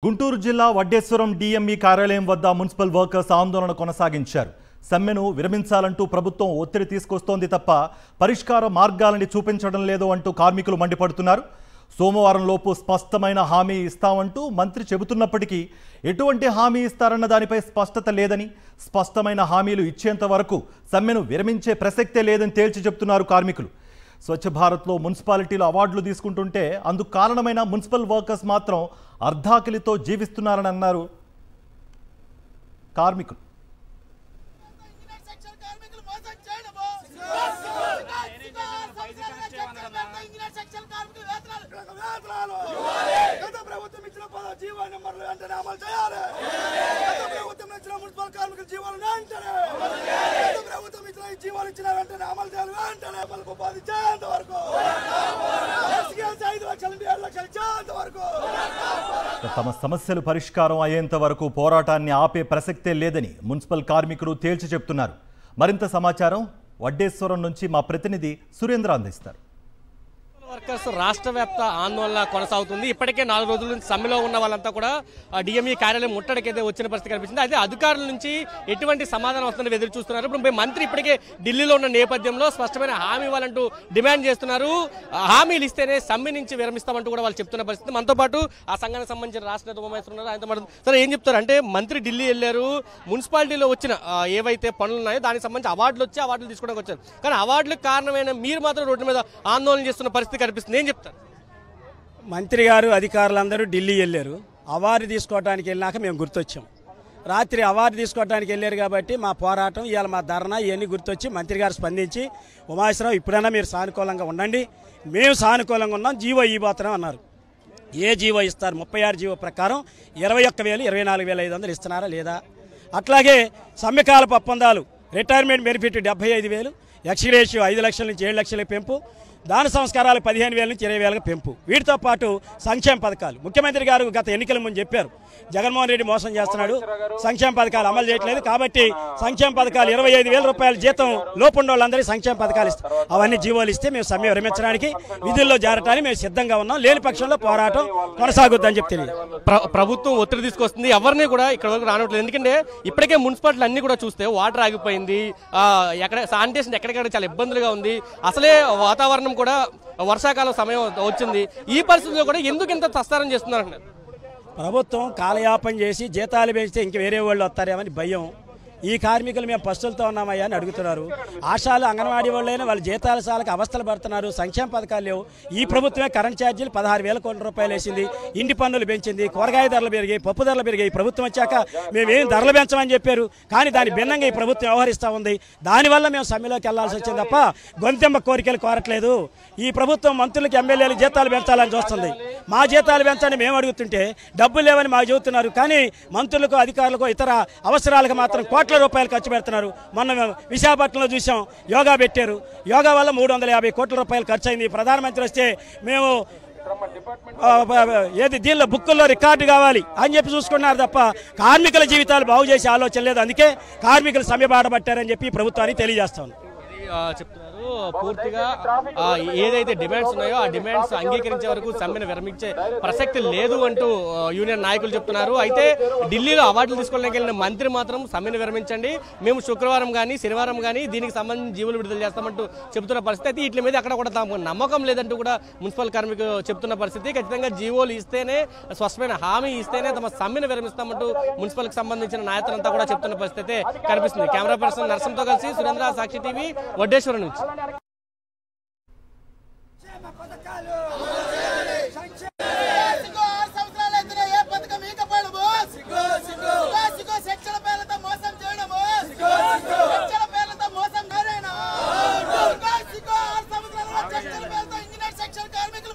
గుంటూరు జిల్లా వడ్డేశ్వరం డిఎంఈ కార్యాలయం వద్ద మున్సిపల్ వర్కర్స్ ఆందోళన కొనసాగించారు. సమ్మెను విరమించాలంటూ ప్రభుత్వం ఒత్తిడి తీసుకొస్తోంది తప్ప పరిష్కార మార్గాలని చూపించడం లేదు అంటూ కార్మికులు మండిపడుతున్నారు. సోమవారం లోపు స్పష్టమైన హామీ ఇస్తామంటూ మంత్రి చెబుతున్నప్పటికీ ఎటువంటి హామీ ఇస్తారన్న దానిపై స్పష్టత లేదని, స్పష్టమైన హామీలు ఇచ్చేంత వరకు సమ్మెను విరమించే ప్రసక్తే లేదని తేల్చి చెబుతున్నారు కార్మికులు. స్వచ్ఛ భారత్లో మున్సిపాలిటీలు అవార్డులు తీసుకుంటుంటే అందుకు కారణమైన మున్సిపల్ వర్కర్స్ మాత్రం అర్ధాకిలితో జీవిస్తున్నారని అన్నారు కార్మికులు. తమ సమస్యలు పరిష్కారం అయ్యేంత వరకు పోరాటాన్ని ఆపే ప్రసక్తే లేదని మున్సిపల్ కార్మికులు తేల్చి చెప్తున్నారు. మరింత సమాచారం వడ్డేశ్వరం నుంచి మా ప్రతినిధి సురేంద్ర అందిస్తారు. వర్కర్స్ రాష్ట్ర వ్యాప్త ఆందోళన కొనసాగుతుంది. ఇప్పటికే 4 రోజుల నుంచి సమ్మెలో ఉన్న వాళ్ళంతా కూడా డిఎంఈ కార్యాలయం ముట్టడికైతే వచ్చిన పరిస్థితి కనిపిస్తుంది. అయితే అధికారుల నుంచి ఎటువంటి సమాధానం వస్తుందని ఎదురు చూస్తున్నారు. ఇప్పుడు మంత్రి ఇప్పటికే ఢిల్లీలో ఉన్న నేపథ్యంలో స్పష్టమైన హామీ ఇవ్వాలంటూ డిమాండ్ చేస్తున్నారు. హామీలు ఇస్తేనే సమ్మె నుంచి విరమిస్తామంటూ కూడా వాళ్ళు చెప్తున్న పరిస్థితి. మనతో పాటు ఆ సంఘానికి సంబంధించిన రాష్ట్ర నేత ఉమామేశ్వరున్నారు. ఆయనతో పాటు సరే ఏం చెప్తారు అంటే, మంత్రి ఢిల్లీ వెళ్ళారు, మున్సిపాలిటీలో వచ్చిన ఏవైతే పనులు ఉన్నాయో దానికి సంబంధించి అవార్డులు తీసుకోవడానికి వచ్చారు. కానీ అవార్డులకు కారణమైన మీరు మాత్రం రోడ్డు మీద ఆందోళన చేస్తున్న పరిస్థితి కనిపిస్తుంది. ఏం చెప్తారు? మంత్రి గారు అధికారులందరూ ఢిల్లీ వెళ్ళారు. అవార్డు తీసుకోవడానికి వెళ్ళినాక మేము గుర్తొచ్చాం. రాత్రి అవార్డు తీసుకోవడానికి వెళ్ళారు కాబట్టి మా పోరాటం, ఇవాళ మా ధర్నా ఇవన్నీ గుర్తొచ్చి మంత్రి గారు స్పందించి, ఉమాశ్వరరావు ఇప్పుడైనా మీరు సానుకూలంగా ఉండండి, మేము సానుకూలంగా ఉన్నాం, జీవో ఇవ్వబోతున్నాం అన్నారు. ఏ జీవో ఇస్తారు? 36 జీవో ప్రకారం 21,000 24,500 ఇస్తున్నారా లేదా? అట్లాగే సమ్మెకాలపు ఒప్పందాలు, రిటైర్మెంట్ బెనిఫిట్ 75,000, ఎక్స్గ్రేషియో 5 లక్షల నుంచి 7 లక్షల పెంపు, దాన సంస్కారాలు 15,000 నుంచి 20,000 పెంపు. వీటితో పాటు సంక్షేమ పథకాలు ముఖ్యమంత్రి గారు గత ఎన్నికల ముందు చెప్పారు, జగన్మోహన్ రెడ్డి మోసం చేస్తున్నాడు, సంక్షేమ పథకాలు అమలు చేయట్లేదు, కాబట్టి సంక్షేమ పథకాలు 25,000 రూపాయల జీతం లోపుండే వాళ్ళందరికీ సంక్షేమ పథకాలు ఇస్తాం. అవన్నీ జీవోలు ఇస్తే మేము సమ్మె విరమించడానికి, విధుల్లో చేరటానికి మేము సిద్ధంగా ఉన్నాం. లేని పక్షంలో పోరాటం కొనసాగుద్దని చెప్పి తెలియదు. ప్రభుత్వం ఒత్తిడి తీసుకొస్తుంది, ఎవరిని కూడా ఇక్కడ వరకు రానట్లేదు. ఎందుకంటే ఇప్పటికే మున్సిపాలిటీలు అన్ని కూడా చూస్తే వాటర్ ఆగిపోయింది, ఎక్కడ శానిటేషన్ ఎక్కడెక్కడ చాలా ఇబ్బందులుగా ఉంది. అసలే వాతావరణం కూడా వర్షాకాలం సమయం వచ్చింది. ఈ పరిస్థితుల్లో కూడా ఎందుకు ఇంత తస్తారం చేస్తున్నారు? ప్రభుత్వం కాలయాపన చేసి జీతాలు పెంచితే ఇంక వేరే వాళ్ళు వస్తారేమని భయం. ఈ కార్మికులు మేము పస్తులతో ఉన్నామయ్యా అని అడుగుతున్నారు. ఆశాలు అంగన్వాడీ వాళ్ళైనా వాళ్ళ జీతాల సాలకు అవస్థలు పడుతున్నారు. సంక్షేమ పథకాలు లేవు. ఈ ప్రభుత్వమే కరెంట్ ఛార్జీలు 16,000 కోట్ల రూపాయలు వేసింది, ఇంటి పన్నులు పెంచింది, కూరగాయ ధరలు పెరిగాయి, పప్పు ధరలు పెరిగాయి. ప్రభుత్వం వచ్చాక మేమేం ధరలు పెంచమని చెప్పారు, కానీ దాని భిన్నంగా ఈ ప్రభుత్వం వ్యవహరిస్తూ ఉంది. దానివల్ల మేము సమ్మెలోకి వెళ్లాల్సి వచ్చింది తప్ప గొంతెమ్మ కోరికలు కోరట్లేదు. ఈ ప్రభుత్వం మంత్రులకు, ఎమ్మెల్యేలు జీతాలు పెంచాలని చూస్తుంది. మా జీతాలు పెంచండి మేము అడుగుతుంటే డబ్బులు లేవని మాకు చెబుతున్నారు. కానీ మంత్రులకు, అధికారులకు, ఇతర అవసరాలకు మాత్రం కోట్ల రూపాయలు ఖర్చు పెడుతున్నారు. మొన్న విశాఖపట్నంలో చూసాం, యోగా పెట్టారు. యోగా వల్ల 350 కోట్ల రూపాయలు ఖర్చు అయింది. ప్రధానమంత్రి వస్తే మేము దీనిలో బుక్కుల్లో రికార్డు కావాలి అని చెప్పి చూసుకున్నారు తప్ప కార్మికుల జీవితాలు బాగు చేసే ఆలోచన లేదు. అందుకే కార్మికులు సమ్మె బాటపట్టారని చెప్పి ప్రభుత్వానికి తెలియజేస్తాను. చెప్తున్నారు పూర్తిగా ఏదైతే డిమాండ్స్ ఉన్నాయో ఆ డిమాండ్స్ అంగీకరించే వరకు సమ్మెను విరమించే ప్రసక్తి లేదు అంటూ యూనియన్ నాయకులు చెప్తున్నారు. అయితే ఢిల్లీలో అవార్డులు తీసుకోవడానికి వెళ్ళిన మంత్రి మాత్రం సమ్మెను విరమించండి, మేము శుక్రవారం కానీ శనివారం కానీ దీనికి సంబంధించి జీవులు విడుదల చేస్తామంటూ చెబుతున్న పరిస్థితి. అయితే వీటి మీద అక్కడ కూడా తమకు నమ్మకం లేదంటూ కూడా మున్సిపల్ కార్మికులు చెప్తున్న పరిస్థితి. ఖచ్చితంగా జీవోలు ఇస్తేనే, స్పష్టమైన హామీ ఇస్తేనే తమ సమ్మెను విరమిస్తామంటూ మున్సిపల్కి సంబంధించిన నాయకులంతా కూడా చెప్తున్న పరిస్థితి కనిపిస్తుంది. కెమెరా పర్సన్ నరసింహతో కలిసి సురేంద్ర, సాక్షి టీవీ, వడ్డేశ్వరం నుంచి. కార్మికులు